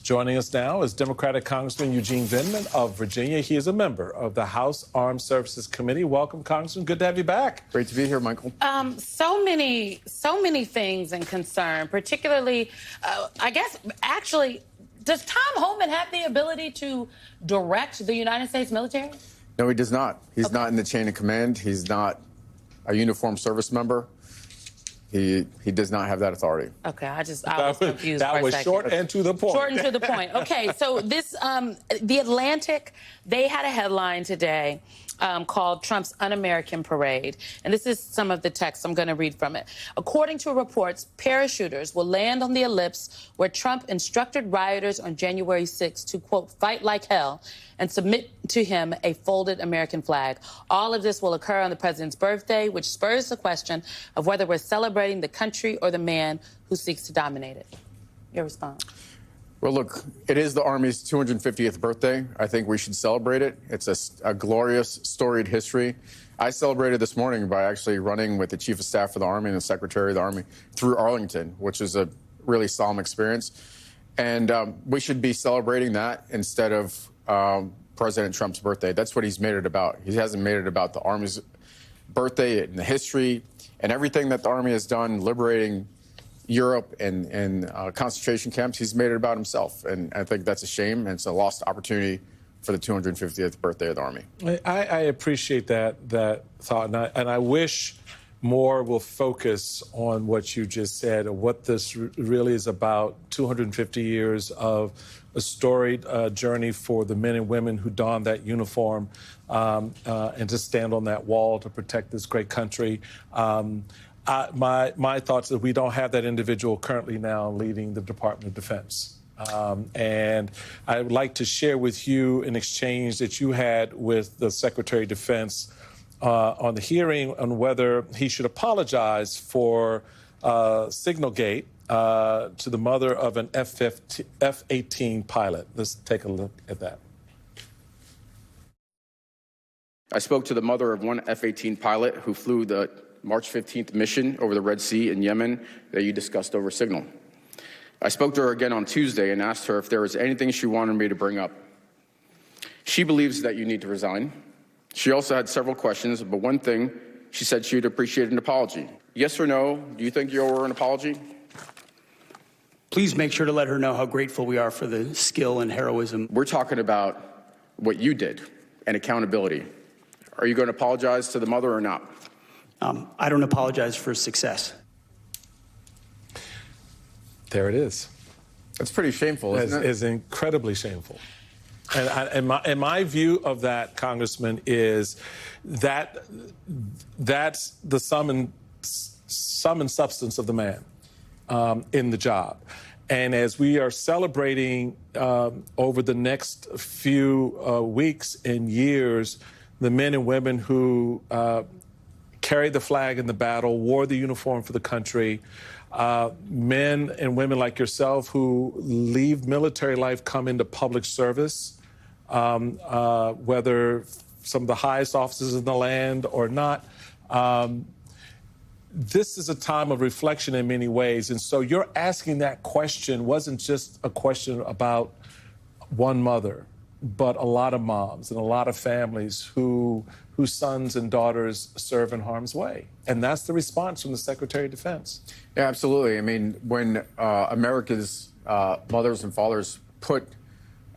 Joining us now is Democratic Congressman Eugene Vindman of Virginia. He is a member of the House Armed Services Committee. Welcome, Congressman. Good to have you back. Great to be here, Michael. So many things in concern, particularly, I guess, actually, does Tom Homan have the ability to direct the United States military? No, he does not. He's not in the chain of command. He's not a uniformed service member. He does not have that authority. Okay, I was confused. That was short and to the point. Short and to the point. Okay, so this, The Atlantic, they had a headline today called Trump's Un-American Parade. And this is some of the text. I'm going to read from it. According to reports, parachuters will land on the ellipse where Trump instructed rioters on January 6th to, quote, fight like hell and submit to him a folded American flag. All of this will occur on the president's birthday, which spurs the question of whether we're celebrating the country or the man who seeks to dominate it. Your response? Well, look, it is the Army's 250th birthday. I think we should celebrate it. It's a glorious, storied history. I celebrated this morning by actually running with the Chief of Staff of the Army and the Secretary of the Army through Arlington, which is a really solemn experience. And we should be celebrating that instead of President Trump's birthday. That's what he's made it about. He hasn't made it about the Army's birthday and the history and everything that the Army has done liberating Europe and concentration camps. He's made it about himself, and I think that's a shame, and it's a lost opportunity for the 250th birthday of the Army. I appreciate that thought, and I wish more will focus on what you just said, of what this really is about. 250 years of a storied journey for the men and women who donned that uniform and to stand on that wall to protect this great country. My thoughts is we don't have that individual currently now leading the Department of Defense. And I would like to share with you an exchange that you had with the Secretary of Defense on the hearing on whether he should apologize for Signalgate to the mother of an F-18 pilot. Let's take a look at that. I spoke to the mother of one F-18 pilot who flew the March 15th mission over the Red Sea in Yemen that you discussed over Signal. I spoke to her again on Tuesday and asked her if there was anything she wanted me to bring up. She believes that you need to resign. She also had several questions, but one thing, she said she would appreciate an apology. Yes or no, do you think you owe her an apology? Please make sure to let her know how grateful we are for the skill and heroism. We're talking about what you did and accountability. Are you going to apologize to the mother or not? I don't apologize for success. There it is. That's pretty shameful, isn't it? It's incredibly shameful. And my view of that, Congressman, is that that's the sum and substance of the man in the job. And as we are celebrating over the next few weeks and years, the men and women who carried the flag in the battle, wore the uniform for the country, men and women like yourself who leave military life, come into public service, whether some of the highest officers in the land or not. This is a time of reflection in many ways. And so you're asking that question wasn't just a question about one mother, but a lot of moms and a lot of families whose sons and daughters serve in harm's way. And that's the response from the Secretary of Defense. Yeah, absolutely. I mean, when America's mothers and fathers put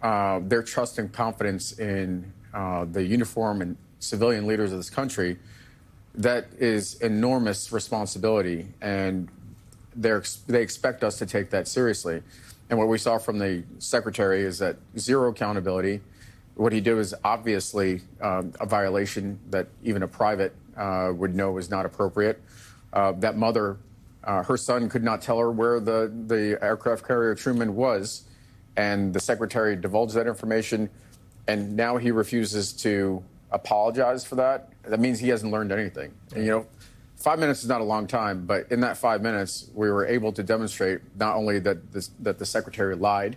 their trust and confidence in the uniform and civilian leaders of this country, that is enormous responsibility, and they expect us to take that seriously. And what we saw from the Secretary is that zero accountability. What he did was obviously a violation that even a private would know is not appropriate. That mother, her son could not tell her where the aircraft carrier Truman was, and the Secretary divulged that information, and now he refuses to apologize for that. That means he hasn't learned anything. And, you know, 5 minutes is not a long time, but in that 5 minutes, we were able to demonstrate not only that the Secretary lied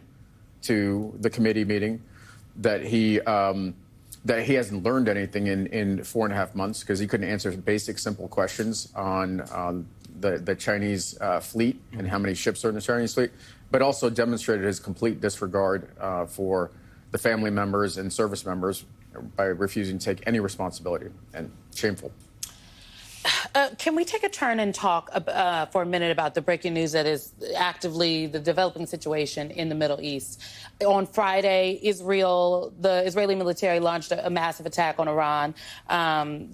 to the committee meeting, that he hasn't learned anything in 4.5 months because he couldn't answer basic, simple questions on the Chinese fleet and how many ships are in the Chinese fleet, but also demonstrated his complete disregard for the family members and service members by refusing to take any responsibility, and shameful. Can we take a turn and talk for a minute about the breaking news that is actively the developing situation in the Middle East? On Friday, the Israeli military launched a massive attack on Iran.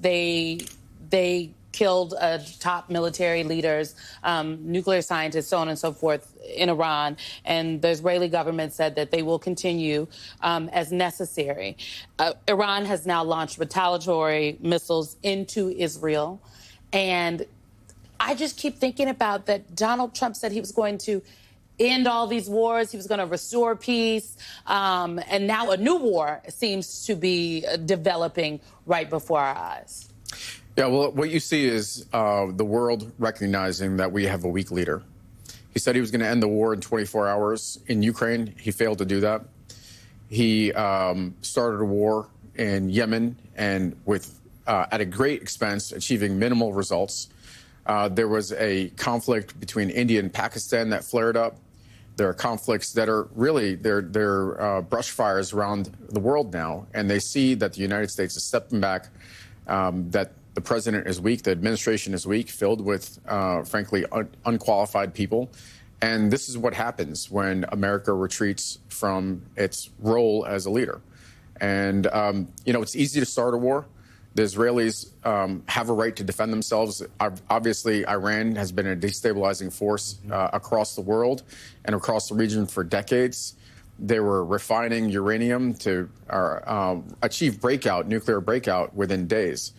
They killed top military leaders, nuclear scientists, so on and so forth in Iran. And the Israeli government said that they will continue as necessary. Iran has now launched retaliatory missiles into Israel. And I just keep thinking about that Donald Trump said he was going to end all these wars. He was going to restore peace. And now a new war seems to be developing right before our eyes. Yeah, well, what you see is the world recognizing that we have a weak leader. He said he was going to end the war in 24 hours in Ukraine. He failed to do that. He started a war in Yemen, and at a great expense, achieving minimal results. There was a conflict between India and Pakistan that flared up. There are conflicts that are really, they're brush fires around the world now, and they see that the United States is stepping back, that the president is weak, the administration is weak, filled with, frankly, unqualified people. And this is what happens when America retreats from its role as a leader. And, it's easy to start a war. The Israelis have a right to defend themselves. Obviously, Iran has been a destabilizing force across the world and across the region for decades. They were refining uranium to achieve nuclear breakout within days.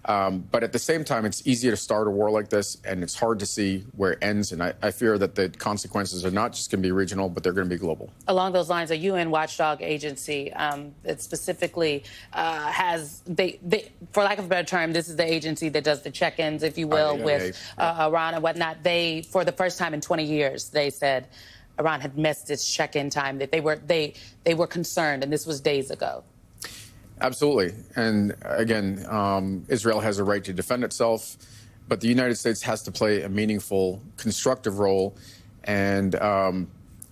But at the same time, it's easier to start a war like this, and it's hard to see where it ends. And I fear that the consequences are not just going to be regional, but they're going to be global. Along those lines, a UN watchdog agency that specifically for lack of a better term, this is the agency that does the check-ins, if you will, with Iran and whatnot. They, for the first time in 20 years, they said Iran had missed its check-in time, that they were concerned, and this was days ago. Absolutely. And again, Israel has a right to defend itself, but the United States has to play a meaningful, constructive role. And,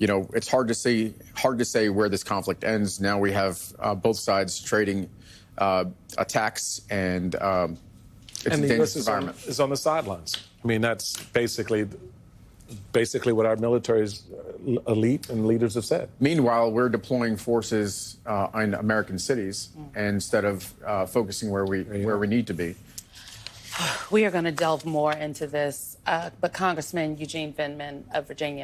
it's hard to say where this conflict ends. Now we have both sides trading attacks, and it's a dangerous environment. Is on the sidelines. I mean, that's basically what our military's elite and leaders have said. Meanwhile, we're deploying forces in American cities instead of focusing where we need to be. We are going to delve more into this, but Congressman Eugene Vindman of Virginia,